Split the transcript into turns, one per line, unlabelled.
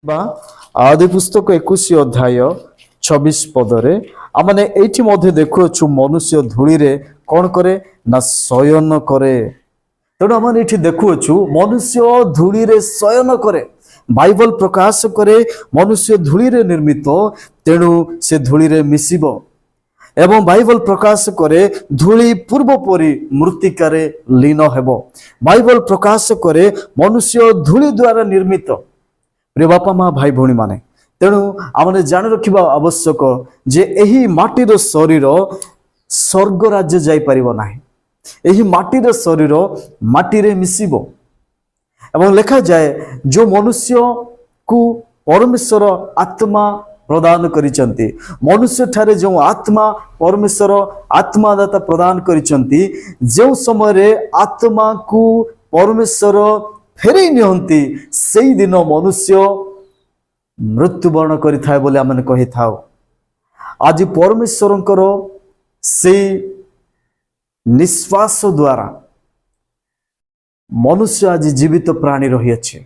बा आदि पुस्तक 21 अध्याय 26 पदरे आमने एठी मध्ये देखुछु मनुष्य धूली रे कौन करे ना शयन करे। तेणु आम एठी देखुछु मनुष्य धूली रे शयन करे। बाइबल प्रकाश करे मनुष्य धूली रे निर्मित, तेणु से धूली रे मिसिबो। एवं बाइबल प्रकाश करे धूली पूर्व परी मृत्तिकारे लीन हेबो। बाइबल प्रकाश करे मनुष्य धूली द्वारा निर्मित। प्रिय बापा माँ भाई भौणी माने, तेणु आमने जान रखिबा आवश्यक जे एही माटीर शरीर स्वर्ग राज्य जाई परिबो नाही। एही माटीर शरीर माटीरे मिसिबो। एवं लिखा जाए जो मनुष्य को परमेश्वर आत्मा प्रदान करिसंती, मनुष्य ठारे जो आत्मा परमेश्वर आत्मादाता प्रदान करिसंती, जो समय रे आत्मा को परमेश्वर फेरई निहंती सेई दिन मनुष्य मृत्युवरण करिथाय बोले आमने कहि थाओ। आज परमेश्वरंकर सेई निश्वास द्वारा मनुष्य आज जीवित प्राणी रही अछि।